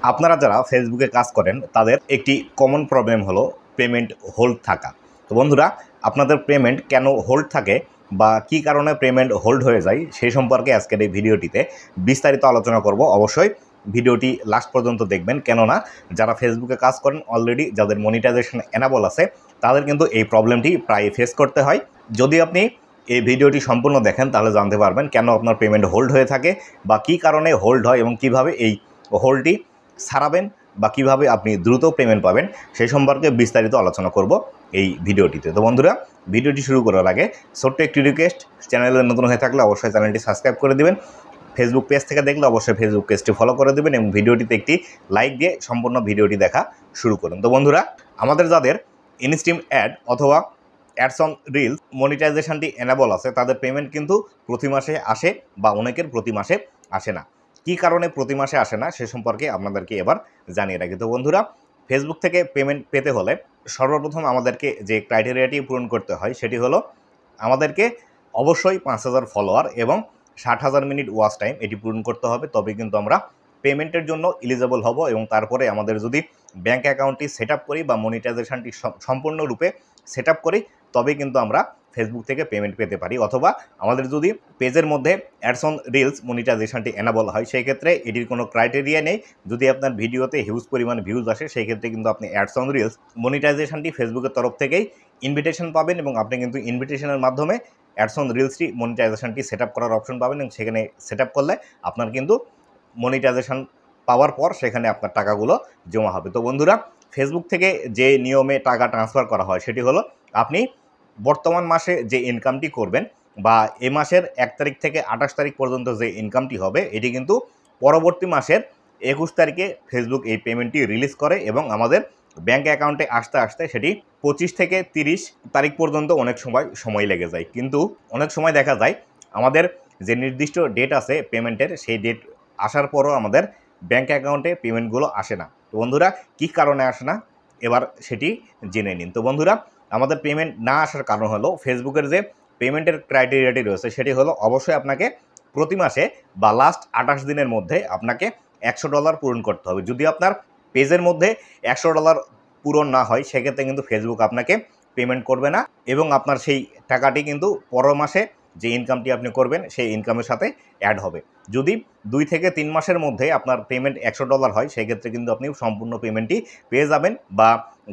আপনারা যারা ফেসবুকে কাজ করেন তাদের একটি কমন প্রবলেম হলো পেমেন্ট হোল্ড থাকা। তো বন্ধুরা, আপনাদের পেমেন্ট কেন হোল্ড থাকে বা কী কারণে পেমেন্ট হোল্ড হয়ে যায় সেই সম্পর্কে আজকের এই ভিডিওটিতে বিস্তারিত আলোচনা করব। অবশ্যই ভিডিওটি লাস্ট পর্যন্ত দেখবেন, কেননা যারা ফেসবুকে কাজ করেন অলরেডি যাদের মনিটাইজেশন এনাবল আছে তাদের কিন্তু এই প্রবলেমটি প্রায় ফেস করতে হয়। যদি আপনি এই ভিডিওটি সম্পূর্ণ দেখেন তাহলে জানতে পারবেন কেন আপনার পেমেন্ট হোল্ড হয়ে থাকে বা কী কারণে হোল্ড হয় এবং কিভাবে এই হোল্ডটি ছাড়াবেন বা কীভাবে আপনি দ্রুত পেমেন্ট পাবেন সেই সম্পর্কে বিস্তারিত আলোচনা করব এই ভিডিওটিতে। তো বন্ধুরা, ভিডিওটি শুরু করার আগে ছোট্ট একটি রিকোয়েস্ট, চ্যানেলে নতুন হয়ে থাকলে অবশ্যই চ্যানেলটি সাবস্ক্রাইব করে দেবেন। ফেসবুক পেজ থেকে দেখলে অবশ্যই ফেসবুক পেজটি ফলো করে দেবেন এবং ভিডিওটিতে একটি লাইক দিয়ে সম্পূর্ণ ভিডিওটি দেখা শুরু করুন। তো বন্ধুরা, আমাদের যাদের ইনস্ট্রিম অ্যাড অথবা অ্যাডস অন রিলস মনিটাইজেশনটি এনাবল আছে তাদের পেমেন্ট কিন্তু প্রতি মাসে আসে বা অনেকের প্রতি মাসে আসে না। কী কারণে প্রতি মাসে আসে না সে সম্পর্কে আপনাদেরকে এবার জানিয়ে রাখি। তো বন্ধুরা, ফেসবুক থেকে পেমেন্ট পেতে হলে সর্বপ্রথম আমাদেরকে যে ক্রাইটেরিয়াটি পূরণ করতে হয় সেটি হলো আমাদেরকে অবশ্যই 5,000 ফলোয়ার এবং 60,000 মিনিট ওয়াচ টাইম এটি পূরণ করতে হবে, তবে কিন্তু আমরা পেমেন্টের জন্য এলিজেবল হব। এবং তারপরে আমাদের যদি ব্যাঙ্ক অ্যাকাউন্টটি সেট আপ করি বা মনিটাইজেশনটি সম্পূর্ণরূপে সেট আপ করি তবে কিন্তু আমরা ফেসবুক থেকে পেমেন্ট পেতে পারি। অথবা আমাদের যদি পেজের মধ্যে অ্যাডস অন রিলস মনিটাইজেশনটি এনাবল হয় সেই ক্ষেত্রে এটির কোনো ক্রাইটেরিয়া নেই। যদি আপনার ভিডিওতে হিউজ পরিমাণ ভিউজ আসে সেই ক্ষেত্রে কিন্তু আপনি অ্যাডস অন রিলস মনিটাইজেশনটি ফেসবুকের তরফ থেকেই ইনভিটেশন পাবেন এবং আপনি কিন্তু ইনভিটেশনের মাধ্যমে অ্যাডস অন রিলসটি মনিটাইজেশনটি সেট আপ করার অপশন পাবেন এবং সেখানে সেট আপ করলে আপনার কিন্তু মনিটাইজেশন পাওয়ার পর সেখানে আপনার টাকাগুলো জমা হবে। তো বন্ধুরা, ফেসবুক থেকে যে নিয়মে টাকা ট্রান্সফার করা হয় সেটি হলো আপনি বর্তমান মাসে যে ইনকামটি করবেন বা এ মাসের 1 তারিখ থেকে 28 তারিখ পর্যন্ত যে ইনকামটি হবে এটি কিন্তু পরবর্তী মাসের 21 তারিখে ফেসবুক এই পেমেন্টটি রিলিজ করে এবং আমাদের ব্যাঙ্ক অ্যাকাউন্টে আসতে আসতে সেটি 25 থেকে 30 তারিখ পর্যন্ত অনেক সময় লেগে যায়। কিন্তু অনেক সময় দেখা যায় আমাদের যে নির্দিষ্ট ডেট আছে পেমেন্টের সেই ডেট আসার পরও আমাদের ব্যাঙ্ক অ্যাকাউন্টে পেমেন্টগুলো আসে না। তো বন্ধুরা, কী কারণে আসে না এবার সেটি জেনে নিন। তো বন্ধুরা, আমাদের পেমেন্ট না আসার কারণ হলো ফেসবুকের যে পেমেন্টের ক্রাইটেরিয়াটি রয়েছে সেটি হলো অবশ্যই আপনাকে প্রতি মাসে বা লাস্ট 28 দিনের মধ্যে আপনাকে $100 পূরণ করতে হবে। যদি আপনার পেজের মধ্যে $100 পূরণ না হয় সেক্ষেত্রে কিন্তু ফেসবুক আপনাকে পেমেন্ট করবে না এবং আপনার সেই টাকাটি কিন্তু পরের মাসে যে ইনকামটি আপনি করবেন সেই ইনকামের সাথে অ্যাড হবে। যদি 2 থেকে 3 মাসের মধ্যে আপনার পেমেন্ট $100 হয় সেক্ষেত্রে কিন্তু আপনি সম্পূর্ণ পেমেন্টটি পেয়ে যাবেন বা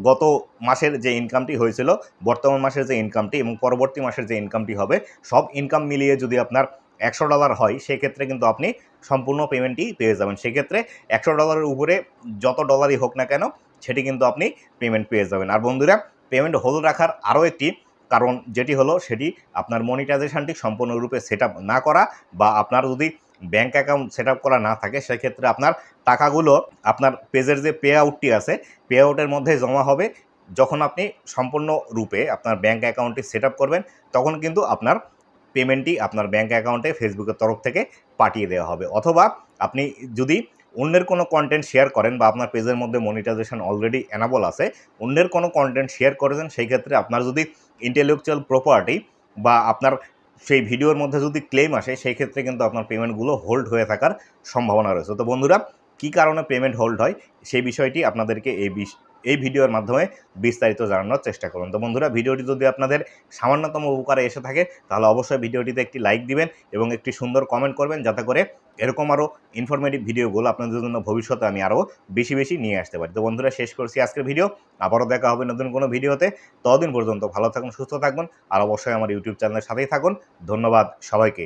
গত মাসের যে ইনকামটি হয়েছিল, বর্তমান মাসের যে ইনকামটি এবং পরবর্তী মাসের যে ইনকামটি হবে সব ইনকাম মিলিয়ে যদি আপনার $100 হয় সেক্ষেত্রে কিন্তু আপনি সম্পূর্ণ পেমেন্টটি পেয়ে যাবেন। সেক্ষেত্রে $100 উপরে যত ডলারই হোক না কেন সেটি কিন্তু আপনি পেমেন্ট পেয়ে যাবেন। আর বন্ধুরা, পেমেন্ট হোল্ড রাখার আরও একটি কারণ যেটি হলো সেটি আপনার মনিটাইজেশনটি সম্পূর্ণরূপে সেট আপ না করা বা আপনার যদি ব্যাঙ্ক অ্যাকাউন্ট সেট আপ করা না থাকে সেক্ষেত্রে আপনার টাকাগুলো আপনার পেজের যে পে আউটটি আছে পে আউটের মধ্যে জমা হবে। যখন আপনি সম্পূর্ণরূপে আপনার ব্যাঙ্ক অ্যাকাউন্টটি সেট আপ করবেন তখন কিন্তু আপনার পেমেন্টটি আপনার ব্যাঙ্ক অ্যাকাউন্টে ফেসবুকের তরফ থেকে পাঠিয়ে দেওয়া হবে। অথবা আপনি যদি অন্যের কোনো কন্টেন্ট শেয়ার করেন বা আপনার পেজের মধ্যে মনিটাইজেশন অলরেডি এনাবল আছে, অন্যের কোনো কন্টেন্ট শেয়ার করেছেন সেই ক্ষেত্রে আপনার যদি ইন্টেলেকচুয়াল প্রপার্টি বা আপনার সেই ভিডিওর মধ্যে যদি ক্লেম আসে সেই ক্ষেত্রে কিন্তু আপনার পেমেন্টগুলো হোল্ড হয়ে থাকার সম্ভাবনা রয়েছে। তো বন্ধুরা, কী কারণে পেমেন্ট হোল্ড হয় সেই বিষয়টি আপনাদেরকে এই ভিডিওর মাধ্যমে বিস্তারিত জানানোর চেষ্টা করুন। তো বন্ধুরা, ভিডিওটি যদি আপনাদের সামান্যতম উপকারে এসে থাকে তাহলে অবশ্যই ভিডিওটিতে একটি লাইক দিবেন এবং একটি সুন্দর কমেন্ট করবেন যাতে করে এরকম আরও ইনফরমেটিভ ভিডিওগুলো আপনাদের জন্য ভবিষ্যতে আমি আরও বেশি নিয়ে আসতে পারি। তো বন্ধুরা, শেষ করছি আজকের ভিডিও। আবারও দেখা হবে নতুন কোনো ভিডিওতে। ততদিন পর্যন্ত ভালো থাকুন, সুস্থ থাকবেন আর অবশ্যই আমার ইউটিউব চ্যানেলের সাথেই থাকুন। ধন্যবাদ সবাইকে।